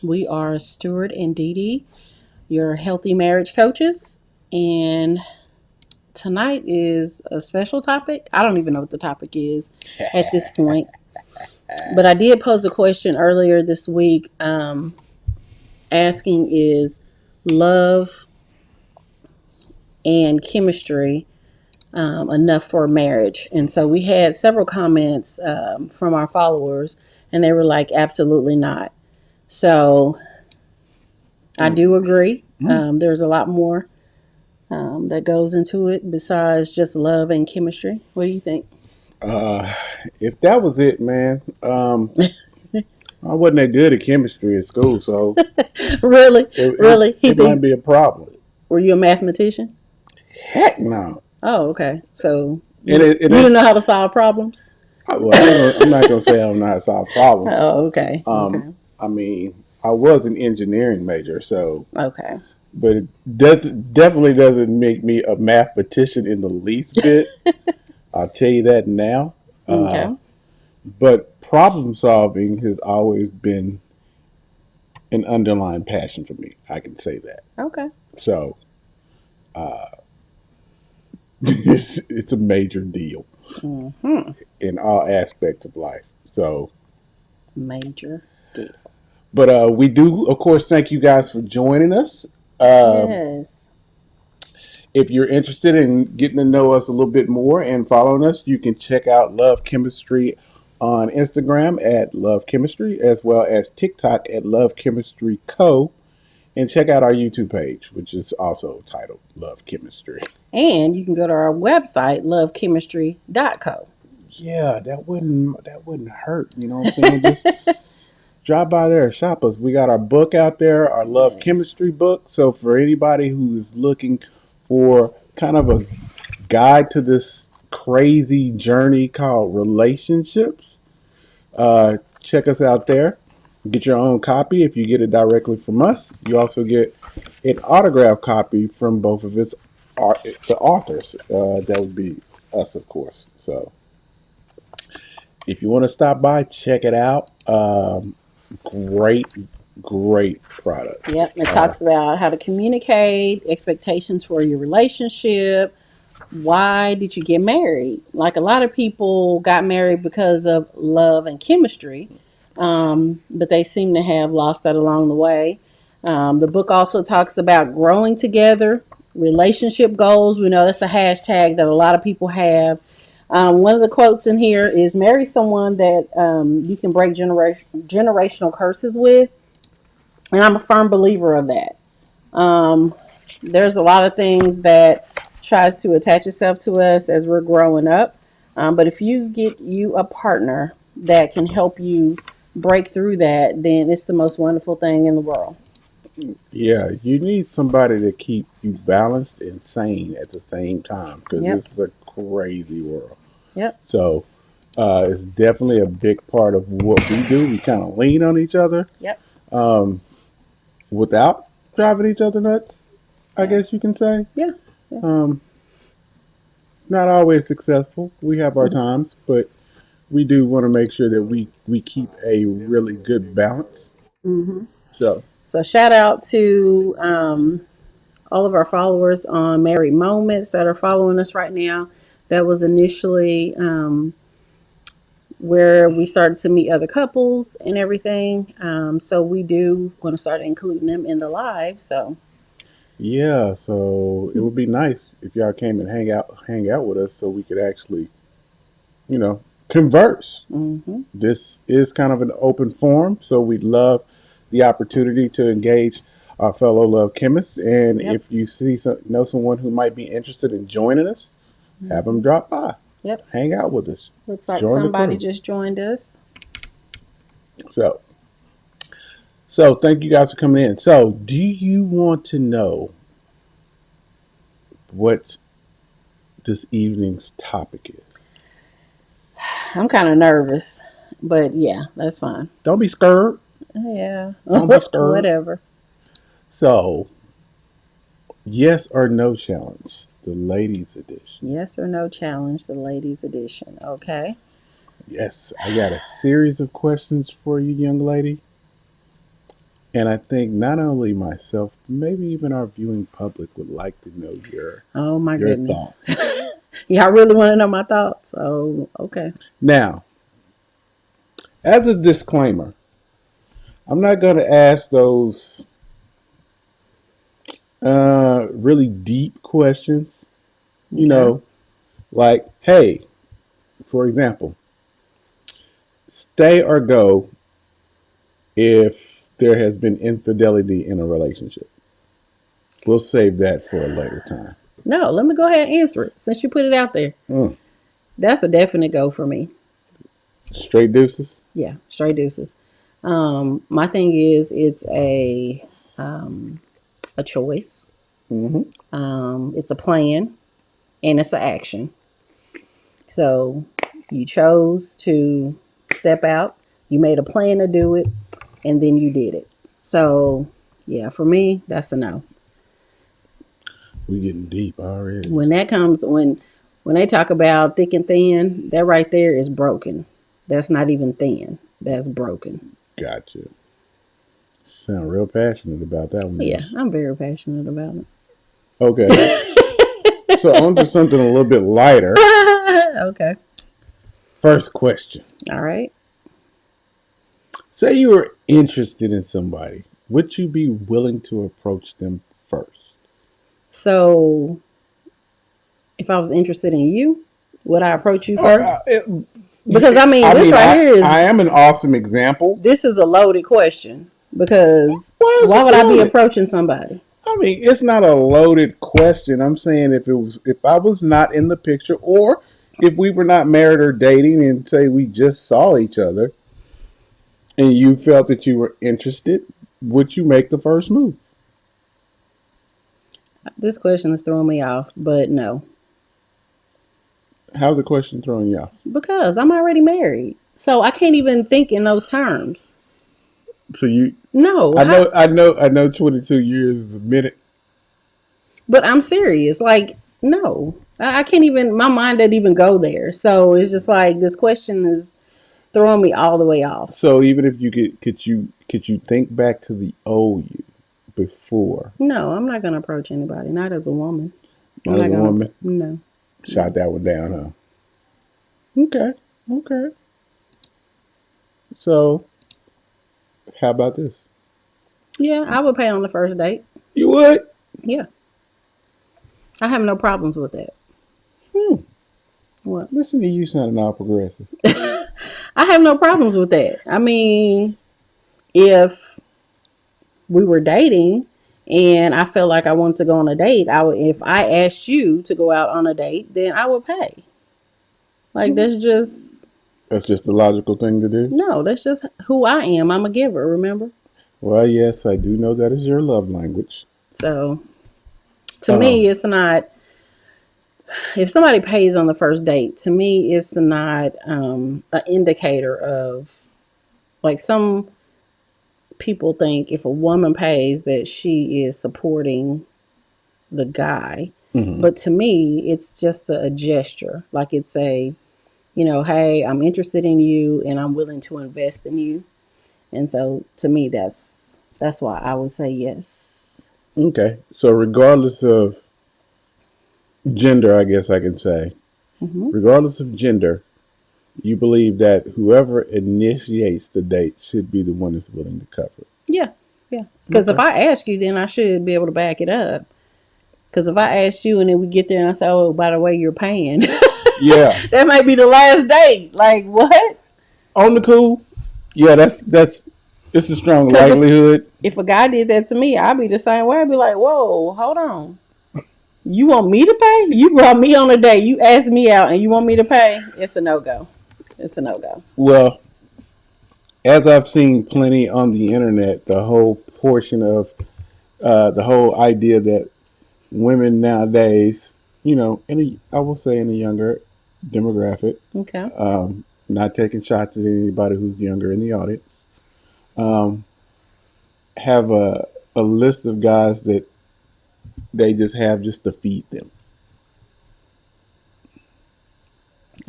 We are Stuart and Dee Dee, your healthy marriage coaches. And tonight is a special topic. I don't even know what the topic is at this point. But I did pose a question earlier this week asking is love and chemistry enough for marriage? And so we had several comments from our followers, and they were like, absolutely not. So I do agree. There's a lot more that goes into it besides just love and chemistry. What do you think? If that was it, man, I wasn't that good at chemistry at school, so Really? it, it, Really? He it might think be a problem. were you a mathematician? Heck no. Oh, okay. So And, you it, and you don't it's, know how to solve problems? I'm not gonna say I'm not solve problems. Oh, okay. Um, Okay. I mean, I was an engineering major, so Okay. but it definitely doesn't make me a mathematician in the least bit. I'll tell you that now. Uh, Okay. but problem solving has always been an underlying passion for me. I can say that. Okay. So it's a major deal Hmm. in all aspects of life. So, Major deal. but we do, of course, thank you guys for joining us. Um, Yes. if you're interested in getting to know us a little bit more and following us, you can check out Love Chemistry on Instagram at Love Chemistry, as well as TikTok at Love Chemistry Co. And check out our YouTube page, which is also titled Love Chemistry. And you can go to our website, lovechemistry.co. Yeah, that wouldn't hurt. You know what I'm saying? Just drop by there, shop us. We got our book out there, our Love Yes. Chemistry book. So for anybody who's looking for kind of a guide to this crazy journey called relationships, check us out there. Get your own copy if you get it directly from us. You also get an autographed copy from both of the authors. That would be us, of course. So if you want to stop by, check it out. Great, great product. Yep. It talks about how to communicate, expectations for your relationship. Why did you get married? Like a lot of people got married because of love and chemistry, but they seem to have lost that along the way. The book also talks about growing together, relationship goals. We know that's a hashtag that a lot of people have. One of the quotes in here is marry someone that you can break generational curses with. And I'm a firm believer of that. Um, there's a lot of things that tries to attach itself to us as we're growing up. But if you get you a partner that can help you break through that, then it's the most wonderful thing in the world. Yeah, you need somebody to keep you balanced and sane at the same time because Yep. this is a crazy world. Yep. So it's definitely a big part of what we do. We kind of lean on each other Yep. without driving each other nuts, I Yeah. guess you can say. Yeah. Yeah. Um, Not always successful. We have our times, but we do want to make sure that we keep a really good balance. Mm-hmm. So So shout out to all of our followers on Married Moments that are following us right now. That was initially where we started to meet other couples and everything. So we do want to start including them in the live. So yeah, so it would be nice if y'all came and hang out with us, so we could actually, converse. mm-hmm. This is kind of an open forum, so we'd love the opportunity to engage our fellow love chemists. And Yep. if you know someone who might be interested in joining us, have them Mm-hmm. drop by, Yep. hang out with us, Looks like join the somebody crew. just joined us. So, thank you guys for coming in. So, do you want to know what this evening's topic is. I'm kind of nervous, but yeah, that's fine. Don't be scared. Yeah. Don't be scared. Whatever. So, yes or no challenge, the ladies edition. Yes or no challenge, the ladies edition. Okay. Yes, I got a series of questions for you, young lady. And I think not only myself, but maybe even our viewing public would like to know Oh my your goodness. thoughts. Y'all really want to know my thoughts? Oh, okay. Now, as a disclaimer, I'm not going to ask those really deep questions. You know, like, hey, for example, stay or go if there has been infidelity in a relationship. We'll save that for a later time. No, let me go ahead and answer it since you put it out there. That's a definite go for me. Straight deuces? Yeah, straight deuces. My thing is, it's a choice. It's a plan, and it's an action. So you chose to step out. You made a plan to do it, and then you did it. So yeah, for me, that's a no. We getting deep already. When that comes, when they talk about thick and thin, that right there is broken. That's not even thin. That's broken. Gotcha. Sound real passionate about that one. Yeah, I'm very passionate about it. Okay. So on to something a little bit lighter. Okay. First question. All right. Say you were interested in somebody. Would you be willing to approach them first? So, if I was interested in you, would I approach you first? Because here is. I am an awesome example. This is a loaded question because Why would I be approaching somebody? I mean, it's not a loaded question. I'm saying if I was not in the picture, or if we were not married or dating, and say we just saw each other, and you felt that you were interested, would you make the first move? This question is throwing me off, but no. How's the question throwing you off? Because I'm already married, so I can't even think in those terms. So you? No. I know. 22 years is a minute. But I'm serious. Like, no, I can't even. My mind doesn't even go there. So it's just like this question is throwing me all the way off. So even if you could you think back to the old you before? No, I'm not gonna approach anybody. Not as a woman. Not as a woman. No. Shot that one down, huh? Okay. So, how about this? Yeah, I would pay on the first date. You would? Yeah. I have no problems with that. What? Listen to you sounding all progressive. I have no problems with that. I mean, if we were dating and I felt like I wanted to go on a date, if I asked you to go out on a date, then I would pay. Like, that's just the logical thing to do? No, that's just who I am. I'm a giver, remember? Well, yes, I do know that is your love language. So, to me, it's not, if somebody pays on the first date, to me, it's not an indicator of, like, some people think if a woman pays that she is supporting the guy. Mm-hmm. But to me, it's just a gesture. Like, it's a, hey, I'm interested in you and I'm willing to invest in you. And so to me, that's why I would say yes. Okay. So regardless of gender, I guess I can say, regardless of gender, you believe that whoever initiates the date should be the one that's willing to cover it. Yeah. Because if I ask you, then I should be able to back it up. Because if I ask you and then we get there and I say, oh, by the way, you're paying. Yeah. That might be the last date. Like, what? On the cool. Yeah, it's a strong likelihood. If a guy did that to me, I'd be the same way. I'd be like, whoa, hold on. You want me to pay? You brought me on a date. You asked me out and you want me to pay? It's a no-go. It's a no-go. Well, as I've seen plenty on the internet, the whole portion of the whole idea that women nowadays, I will say in a younger demographic, Okay. not taking shots at anybody who's younger in the audience, um, have a list of guys that they just have just to feed them.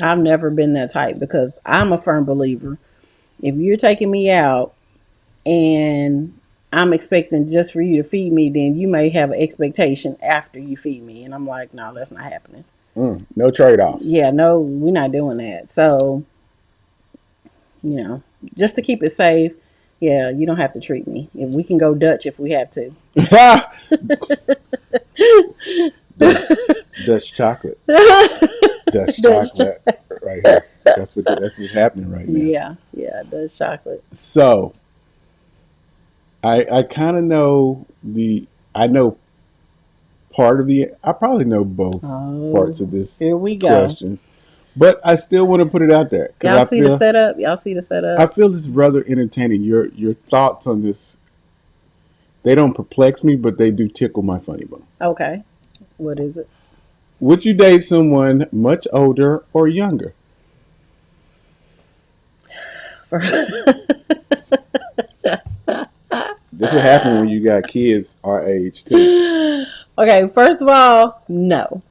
I've never been that type because I'm a firm believer. If you're taking me out and I'm expecting just for you to feed me, then you may have an expectation after you feed me. And I'm like, no, that's not happening. No trade offs. Yeah, no, we're not doing that. So, just to keep it safe, yeah, you don't have to treat me. If we can go Dutch if we have to. Dutch chocolate. Dutch chocolate right here. That's what's happening right now. Yeah, Dutch chocolate. So I kind of know I know part of I probably know both parts of this here we go. question. But I still want to put it out there. Y'all see the setup? Y'all see the setup? I feel it's rather entertaining. Your thoughts on this, they don't perplex me, but they do tickle my funny bone. Okay. What is it? Would you date someone much older or younger? This will happen when you got kids our age, too. Okay, first of all, no.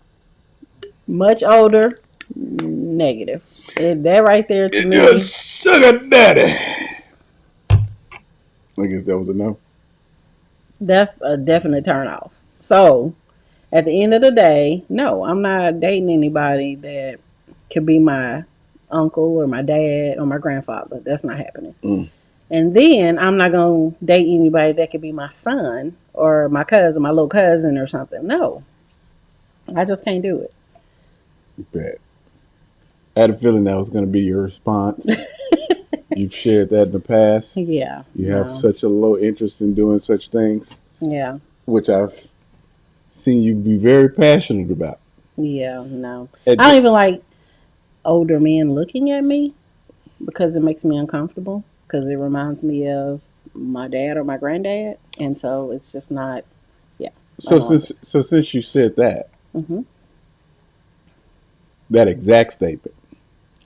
Much older, negative. And that right there to me. Your sugar daddy. I guess that was a no. That's a definite turn off. So, at the end of the day, no, I'm not dating anybody that could be my uncle or my dad or my grandfather. That's not happening. And then I'm not going to date anybody that could be my son or my cousin, my little cousin or something. No. I just can't do it. Bad. I had a feeling that was going to be your response. You've shared that in the past. Yeah. You have such a low interest in doing such things. Yeah. Which I've seen you be very passionate about. Yeah, no. I don't even like older men looking at me because it makes me uncomfortable because it reminds me of my dad or my granddad. And so it's just not, yeah. So since you said that, that exact statement,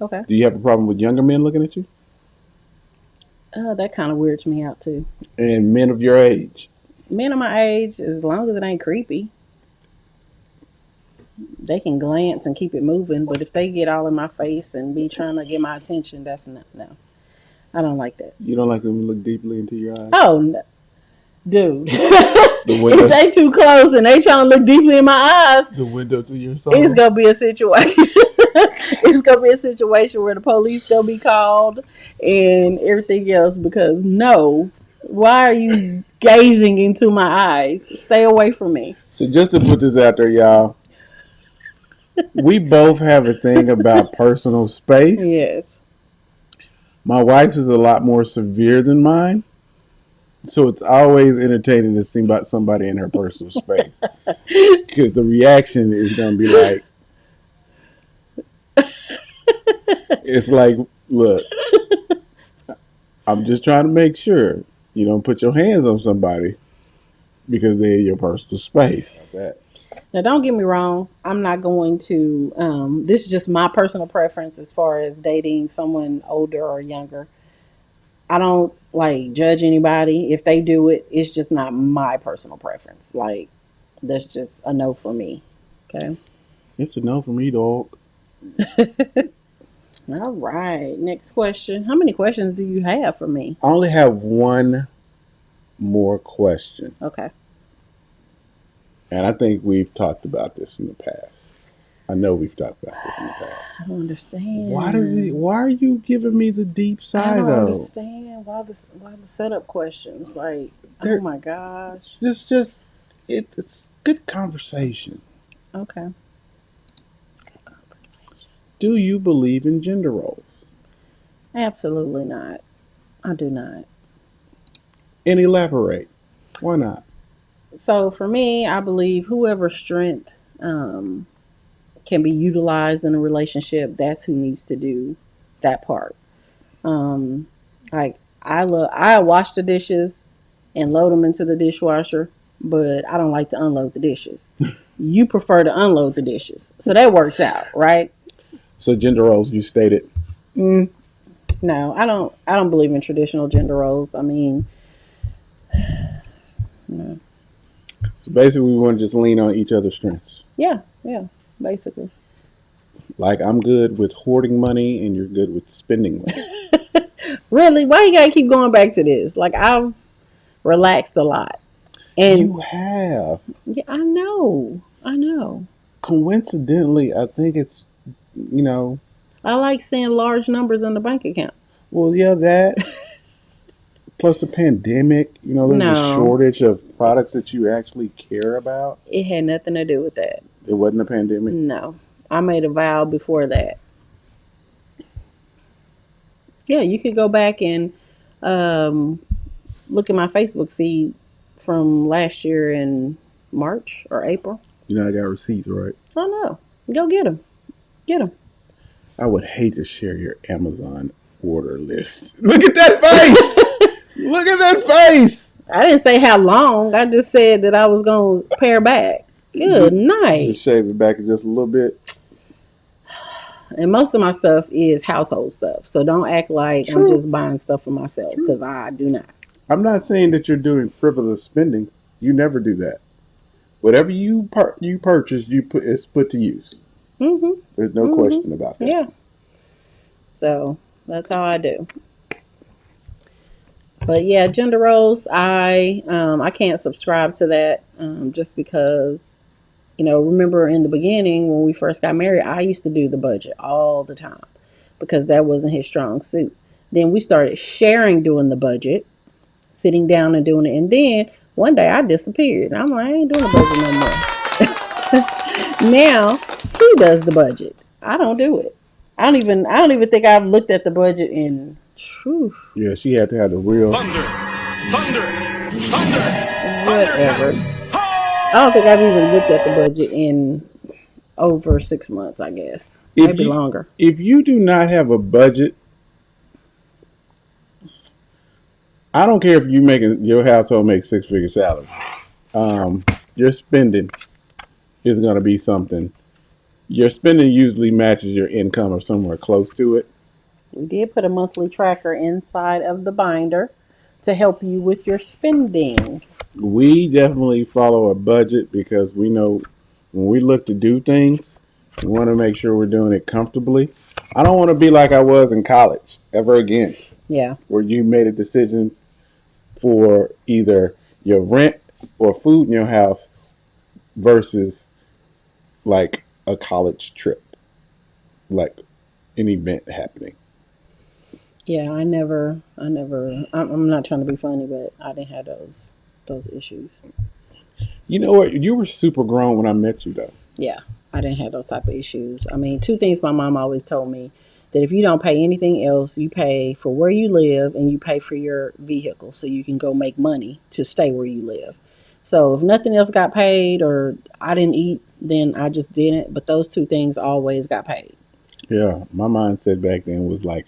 okay. Do you have a problem with younger men looking at you? That kind of weirds me out too. And men of your age? Men of my age, as long as it ain't creepy, they can glance and keep it moving. But if they get all in my face and be trying to get my attention, that's no. I don't like that. You don't like them to look deeply into your eyes? Oh, no. Dude. If they too close and they trying to look deeply in my eyes, the window to your soul. It's gonna be a situation. It's gonna be a situation where the police gonna be called and everything else because no, why are you gazing into my eyes? Stay away from me. So just to put this out there, y'all, we both have a thing about personal space. Yes. My wife's is a lot more severe than mine. So it's always entertaining to see about somebody in her personal space. Because the reaction is going to be like, it's like, look, I'm just trying to make sure you don't put your hands on somebody because they're in your personal space. Now, don't get me wrong. I'm not going to, this is just my personal preference as far as dating someone older or younger. I don't judge anybody. If they do it, it's just not my personal preference. That's just a no for me. Okay. It's a no for me, dog. All right. Next question. How many questions do you have for me? I only have one more question. Okay. And I think we've talked about this in the past. I know we've talked about this in the past. I don't understand. Why are you giving me the deep side, though? I don't understand why the setup questions. Oh my gosh. It's good conversation. Okay. Do you believe in gender roles? Absolutely not. I do not. And elaborate. Why not? So for me, I believe whoever's strength can be utilized in a relationship, that's who needs to do that part. I wash the dishes and load them into the dishwasher but I don't like to unload the dishes. You prefer to unload the dishes. So that works out, right? So gender roles, you stated. Mm, No, I don't believe in traditional gender roles. I mean, no. so basically, we want to just lean on each other's strengths. Yeah, yeah, basically. Like I'm good with hoarding money, and you're good with spending money. Really? Why you gotta keep going back to this? Like I've relaxed a lot. And You have. yeah, I know. I know. Coincidentally, I think it's, you know, I like seeing large numbers in the bank account. well, yeah, that plus the pandemic, there's a No, shortage of products that you actually care about. it had nothing to do with that. It wasn't a pandemic. No. I made a vow before that. Yeah, you could go back and um, look at my Facebook feed from last year in March or April. I got receipts, right? I don't know. Go get them. Get them. I would hate to share your Amazon order list. Look at that face! Look at that face! I didn't say how long. I just said that I was going to pare back. Good night. Just shave it back just a little bit. And most of my stuff is household stuff. So don't act like True. I'm just buying stuff for myself because I do not. I'm not saying that you're doing frivolous spending. You never do that. Whatever you purchase, it's put to use. Mm-hmm. There's no question about that. Yeah. So that's how I do. But yeah, gender roles, I can't subscribe to that just because, remember in the beginning when we first got married, I used to do the budget all the time because that wasn't his strong suit. Then we started sharing doing the budget, sitting down and doing it. And then one day I disappeared. I'm like, I ain't doing the budget no more. Now he does the budget. I don't do it. I don't even think I've looked at the budget in whew, Yeah, she had to have the real. Thunder, thunder, thunder, whatever. I don't think I've even looked at the budget in over 6 months, I guess. Maybe longer. If you do not have a budget, I don't care if your household makes 6-figure salary. Your spending is going to be something. Your spending usually matches your income or somewhere close to it. We did put a monthly tracker inside of the binder to help you with your spending. We definitely follow a budget because we know when we look to do things, we want to make sure we're doing it comfortably. I don't want to be like I was in college ever again. Yeah. Where you made a decision for either your rent or food in your house versus like a college trip, like an event happening. Yeah, I'm not trying to be funny, but I didn't have those issues. You know what? You were super grown when I met you, though. Yeah, I didn't have those type of issues. I mean, two things my mom always told me, that if you don't pay anything else, you pay for where you live and you pay for your vehicle so you can go make money to stay where you live. So if nothing else got paid or I didn't eat, then I just didn't. But those two things always got paid. Yeah, my mindset back then was like,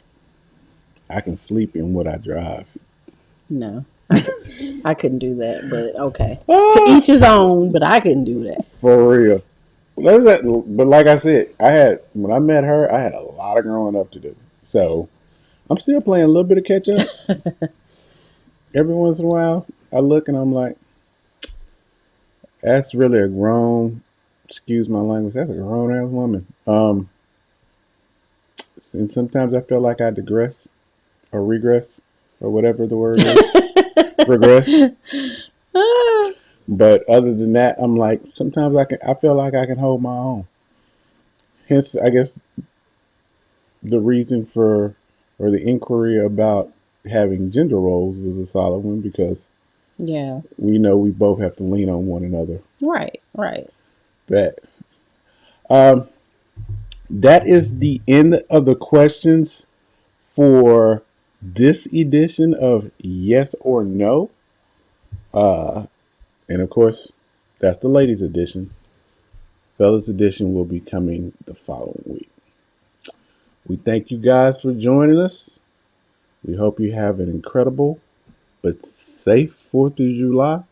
I can sleep in what I drive. No, I couldn't do that, but okay. To each his own, but I couldn't do that. For real. But like I said, when I met her, I had a lot of growing up to do. So I'm still playing a little bit of catch up. Every once in a while, I look and I'm like, that's really a grown, excuse my language, that's a grown ass woman. And sometimes I feel like I digress or regress or whatever the word is. Regress. But other than that, I'm like, sometimes I feel like I can hold my own. Hence, I guess the reason for, or the inquiry about having gender roles was a solid one because Yeah. we know we both have to lean on one another. Right. That is the end of the questions for this edition of Yes or No. And of course, that's the ladies edition. Fellas edition will be coming the following week. We thank you guys for joining us. We hope you have an incredible but safe 4th of July.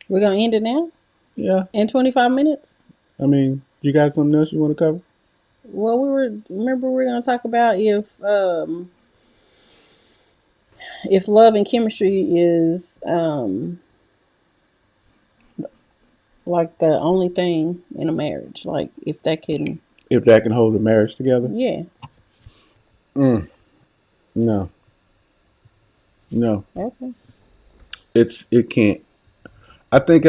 We're gonna end it now Yeah. in 25 minutes. I mean, you got something else you want to cover? Well, remember we are gonna talk about if love and chemistry is like the only thing in a marriage, like if that can, If that can hold a marriage together? yeah, No. No. okay, It can't. I think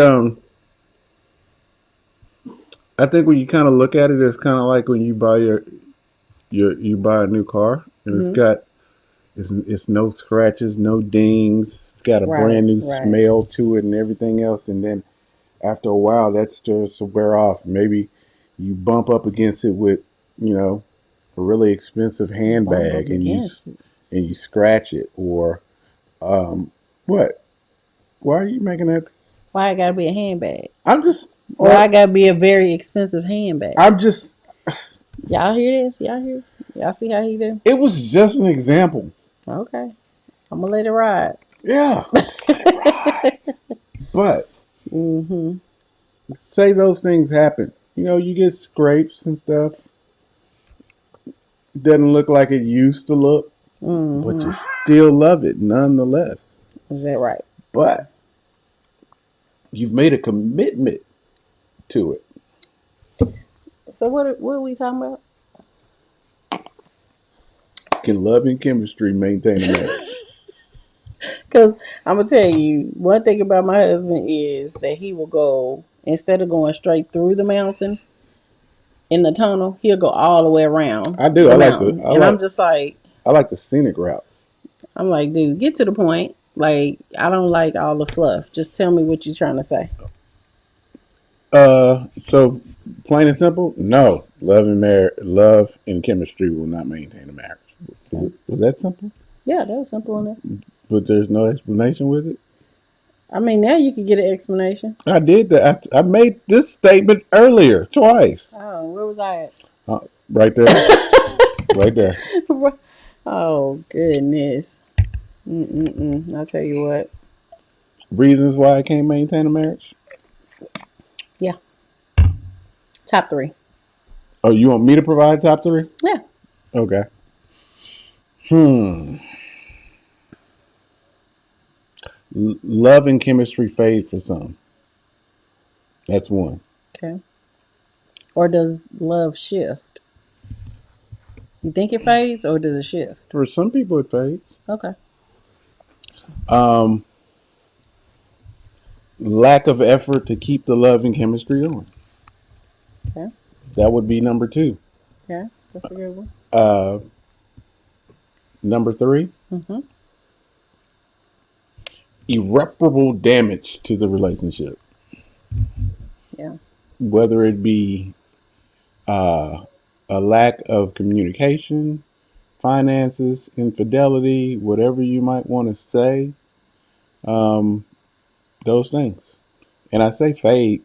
I think when you kind of look at it, it's kind of like when you buy you buy a new car and it's no scratches, no dings. It's got a right, brand new right, smell to it and everything else. And then after a while, that starts to wear off. Maybe you bump up against it with, you know, a really expensive bump handbag up against it. and you scratch it. Or what? Why are you making that? Why it gotta be a handbag? I'm just Why or it gotta be a very expensive handbag? I'm just. Y'all hear this? Y'all hear? Y'all see how he do? It was just an example. Okay, I'm gonna let it ride. Yeah. But Mm-hmm. say those things happen. You know, you get scrapes and stuff. It doesn't look like it used to look, but you still love it nonetheless. Is that right? But you've made a commitment to it. So what are we talking about? Can love and chemistry maintain a marriage? Because I'm gonna tell you one thing about my husband is that he will go, instead of going straight through the mountain in the tunnel, he'll go all the way around I do. the mountain, and I'm just like, I like the scenic route. I'm like, dude, get to the point. Like, I don't like all the fluff. Just tell me what you're trying to say. So plain and simple, no. Love and chemistry will not maintain a marriage. Was that simple? Yeah, that was simple enough. But there's no explanation with it. I mean, now you can get an explanation. I did that. I made this statement earlier twice. Oh, where was I at? Right there. Right there. Oh goodness. I'll tell you what. Reasons why I can't maintain a marriage? Yeah. Top 3. Oh, you want me to provide top 3? Yeah. Okay. Love and chemistry fade for some. That's one. Okay. Or does love shift? You think it fades or does it shift? For some people, it fades. Okay. Lack of effort to keep the love and chemistry going. Okay. That would be number 2. Okay. That's a good one. Number 3. Mm-hmm. Irreparable damage to the relationship. Yeah. Whether it be a lack of communication, finances, infidelity, whatever you might want to say, those things. And I say fade,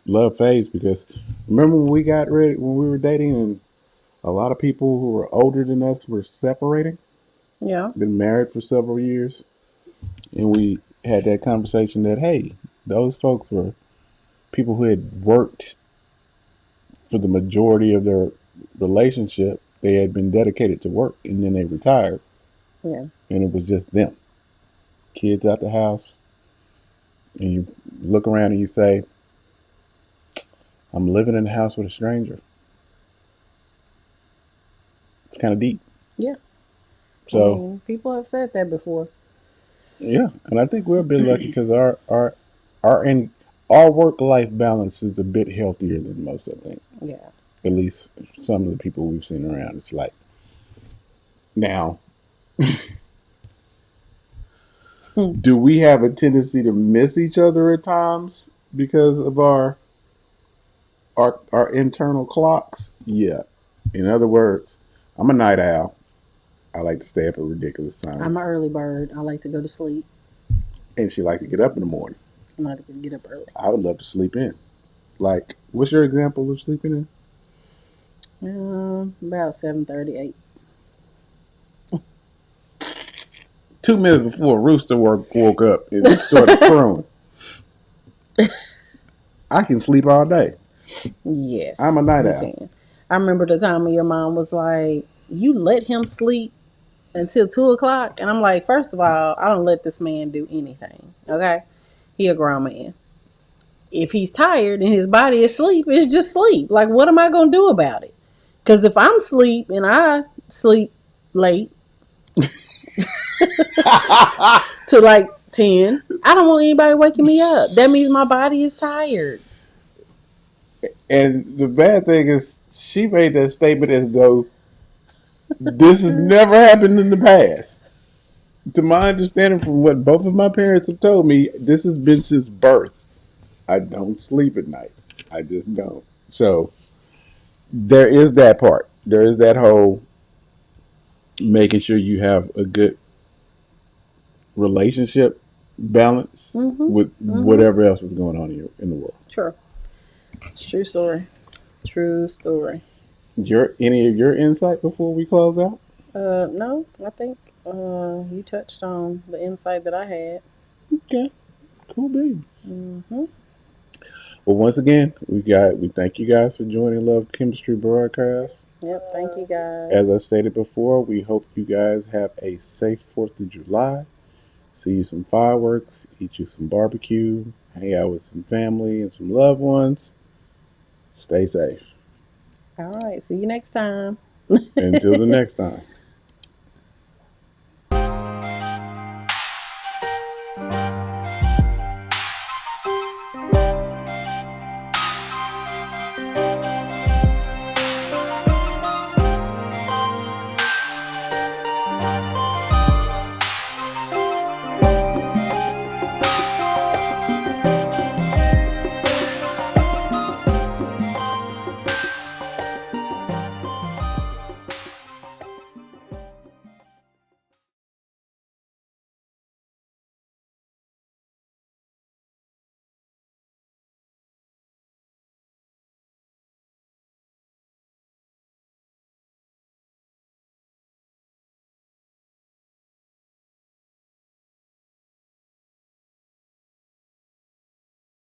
love fades, because remember when we got ready, when we were dating and a lot of people who were older than us were separating, Yeah. been married for several years, and we had that conversation that, hey, those folks were people who had worked for the majority of their relationship. They had been dedicated to work, and then they retired, Yeah. and it was just them. Kids out the house, and you look around and you say, I'm living in a house with a stranger. It's kind of deep. Yeah. So, I mean, people have said that before. yeah, and I think we're a bit lucky because our work life balance is a bit healthier than most. I think, Yeah. at least some of the people we've seen around. It's like now, do we have a tendency to miss each other at times because of our internal clocks? Yeah. In other words, I'm a night owl. I like to stay up at ridiculous times. I'm an early bird. I like to go to sleep. And she like to get up in the morning. I like to get up early. I would love to sleep in. Like, what's your example of sleeping in? About 7:38. 2 minutes before a rooster woke up and started crowing. I can sleep all day. Yes, I'm a night you owl. can. I remember the time when your mom was like, "You let him sleep until 2 o'clock," and I'm like, first of all, I don't let this man do anything. Okay, he a grown man. If he's tired and his body is asleep, it's just sleep. Like, what am I gonna do about it? Because if I'm asleep and I sleep late to like 10, I don't want anybody waking me up. That means my body is tired. And the bad thing is, she made that statement as though this has never happened in the past. To my understanding, from what both of my parents have told me, this has been since birth. I don't sleep at night. I just don't. So there is that part. There is that whole making sure you have a good relationship balance with whatever else is going on in the world. True. It's true story. True story. Any of your insight before we close out? No, I think you touched on the insight that I had. Okay, cool beans. Well, once again, we thank you guys for joining Love Chemistry Broadcast. Yep. Thank you As guys. I stated before, we hope you guys have a safe 4th of July. See you some fireworks, eat you some barbecue, hang out with some family and some loved ones. Stay safe. All right. See you next time. Until the next time.